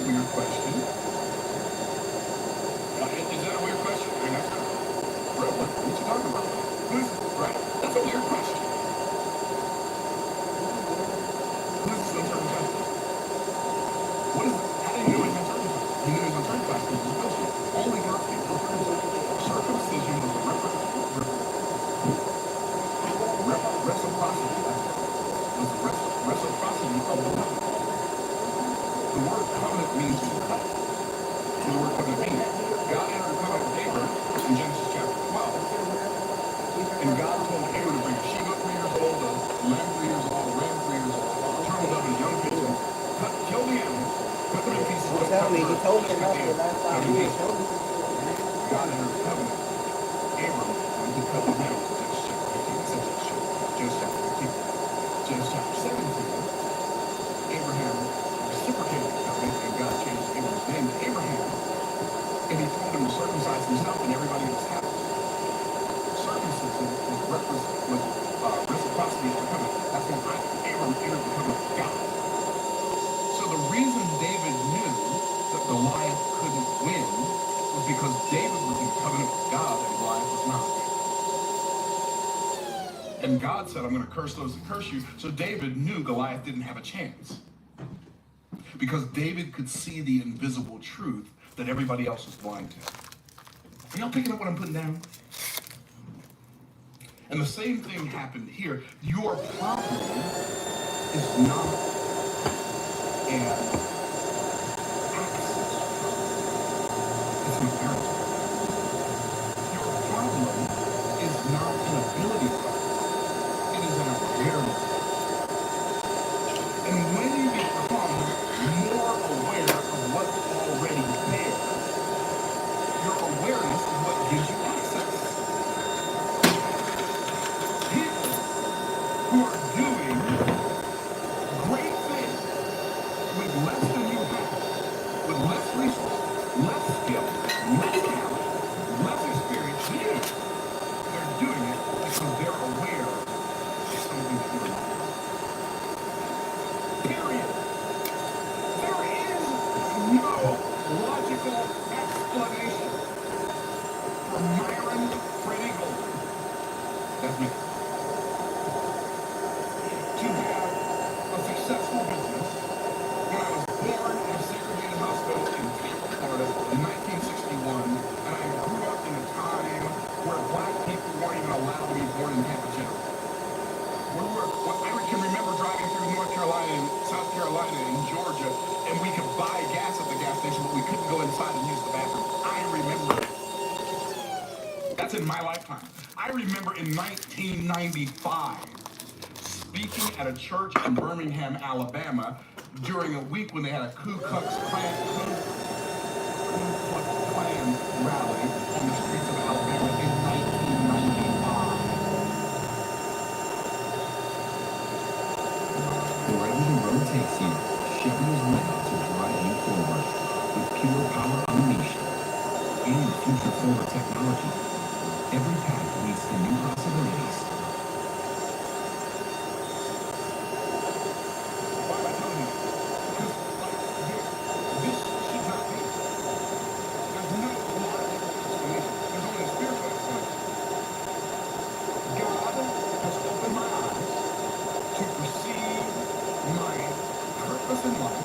weird question. Is that a weird question? I mean, that's not. What you talking about? Who's right? That's a weird question. Who's uncircumcised? What is? How do you know he's uncircumcised? He knew he was uncircumcised because he's supposed to. Only God's people are circumcised. Circumcision was a reciprocity. Was the reciprocity of the covenant. The word covenant means to cut. The word covenant means God entered a covenant with Abram in Genesis chapter 12, and God told Abram to bring a she goat 3 years old, a lamb 3 years old, a ram 3 years old, a turtle dove, and a young pigeon. Kill the animals, cut them in pieces. You tell me, you told me about the last time you told me. God entered a covenant with Abram when he cut those animals. Genesis chapter 15, Genesis chapter 17, Abraham reciprocated the covenant, and God changed Abram's name to Abraham, and he told him to circumcise himself and everybody in his house. Circumcision was reciprocity of the covenant. That's when Abram entered the covenant with God. So the reason David knew that Goliath couldn't win was because David was in covenant with God and Goliath was not. And God said, I'm going to curse those that curse you. So David knew Goliath didn't have a chance. Because David could see the invisible truth that everybody else was blind to. Are y'all picking up what I'm putting down? And the same thing happened here. Your problem is not an access. It's an inheritance. Your problem is not an ability problem. It is an awareness. And when you become more aware of what's already there, your awareness is what gives you access. People who are doing great things with less than you have, with less resources, less skill, less talent, less experience than you, they're doing it because they're aware of something that you're not. Period. There is no logical explanation for Myron Freddie Golden. That's me. To have a successful business when I was born in a segregated hospital in Tampa, Florida in 1961, and I grew up in a time where black people weren't even allowed to be born in Tampa General. I can remember driving through North Carolina and South Carolina and Georgia, and we could buy gas at the gas station, but we couldn't go inside and use the bathroom. I remember it. That's in my lifetime. I remember in 1995 speaking at a church in Birmingham, Alabama, during a week when they had a Ku Klux Klan rally on the streets of Alabama in 1995. Wherever the road takes you, Chevy is ready to drive you forward with pure power unleashed and future-forward technology. Every path leads to new possibilities. Why am I telling you? Because, this should not be. There's no logical explanation. There's only a spiritual explanation. God has opened my eyes to perceive my purpose in life,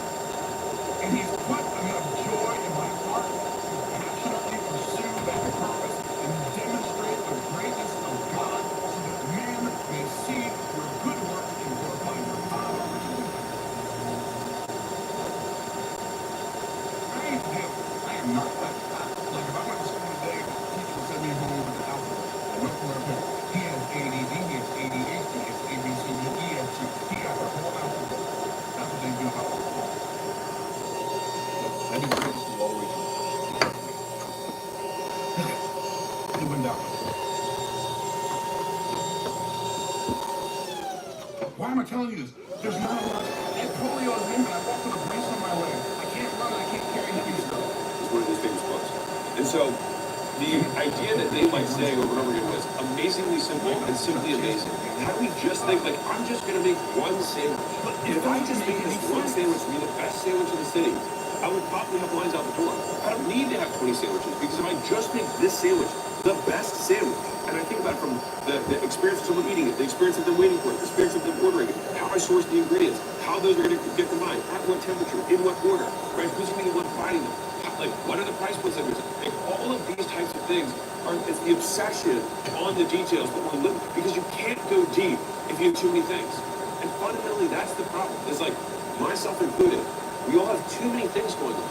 and He's put enough joy in my heart to passionately pursue that purpose and demonstrate the greatness of God so that men may see your good works and glorify your Father. I am not like if I went to school today, the teacher would send me home with an alphabet. I went to learn him. He has ADD, he has ADHD, he has ABCD, EFG. He has a whole alphabet. That's what they do about all of us. I do grade school all the way through. It went down. Why am I telling you this? There's not a lot. I had polio as an infant. I walked with a brace on my leg. I can't run. I can't carry heavy stuff. It's one of his famous quotes. And so the idea that they might say over and over again was amazingly simple and simply amazing. How do we just think, like, I'm just going to make one sandwich? But if I just make this one sandwich to be the best sandwich in the city, I would probably have lines out the door. I don't need to have 20 sandwiches because if I just make this sandwich the best sandwich, and I think about it from the experience of someone eating it, the experience of them waiting for it, the experience of them ordering it, how I source the ingredients, how those are going to get combined, at what temperature, in what order, right? Who's going to be the one providing them? Like, what are the price points of it? Like, all of these types of things it's the obsession on the details that we're living, because you can't go deep if you have too many things. And fundamentally, that's the problem. It's like, myself included, we all have too many things going on.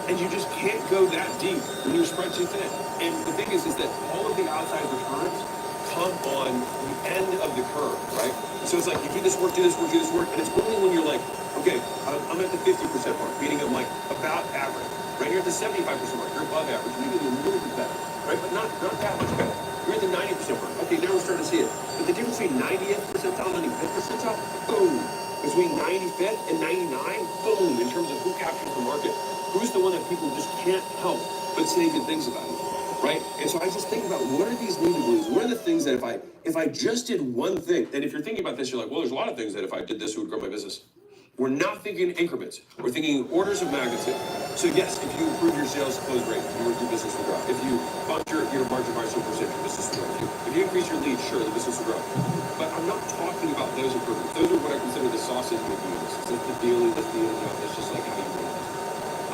And you just can't go that deep when you're spread too thin. And the thing is that all of the outside returns come on the end of the curve, right? So it's like, you do this work, do this work, do this work, and it's only when you're like, okay, I'm at the 50% mark, meaning I'm like about average. Right, you're at the 75% mark, you're above average, maybe a little bit better, right? But not that much better. You're at the 90% mark. Okay, now we're starting to see it. But the difference between 90th percentile and 95th percentile, boom. Between 95th and 99, boom, in terms of who captures the market. Who's the one that people just can't help but say good things about it, right? And so I just think about, what are these need to believes? What are the things that if I just did one thing, and if you're thinking about this, you're like, well, there's a lot of things that if I did this, it would grow my business. We're not thinking increments. We're thinking orders of magnitude. So yes, if you improve your sales close rate, your business will grow. If you bump your margin by some percent, your business will grow. If you increase your leads, sure, the business will grow. But I'm not talking about those improvements. Those are what I consider the sausage making units. It's the daily, that's the it's just like how you do it.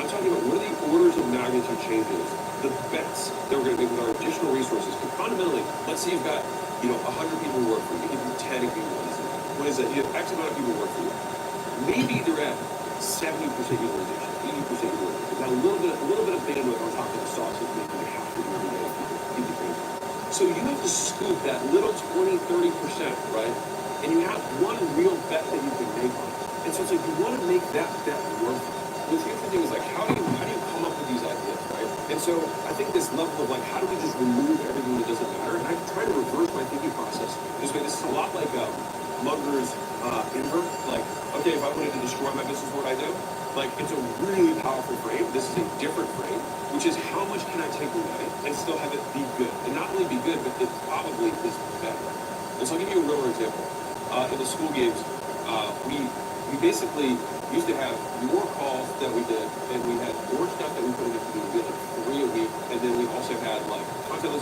I'm talking about, what are the orders of magnitude changes, the bets that we're going to make with our additional resources. Because fundamentally, let's say you've got 100 people who work for you. You give them 10 if you want. What is that? You have X amount of people who work for you. Maybe they're at 70% utilization, 80% utilization. They've got a little bit of bandwidth on top of the sausage making they have to do every day to keep the train. So you have to scoop that little 20, 30%, right? And you have one real bet that you can make on it. And so it's like, you want to make that bet worth it. What's interesting is like, how do you come up with these ideas, right? And so I think this level of like, how do we just remove everything that doesn't matter? And I try to reverse my thinking process this way. This is a lot like Munger's invert. Like, okay, if I wanted to destroy my business, what I do? Like, it's a really powerful frame. This is a different frame, which is how much can I take away and still have it be good? And not only be good, but it probably is better. And so I'll give you a real example. In the school games, we basically used to have more calls that we did, and we had more stuff that we put in the community. We had like 3 a week, and then we also had like content was getting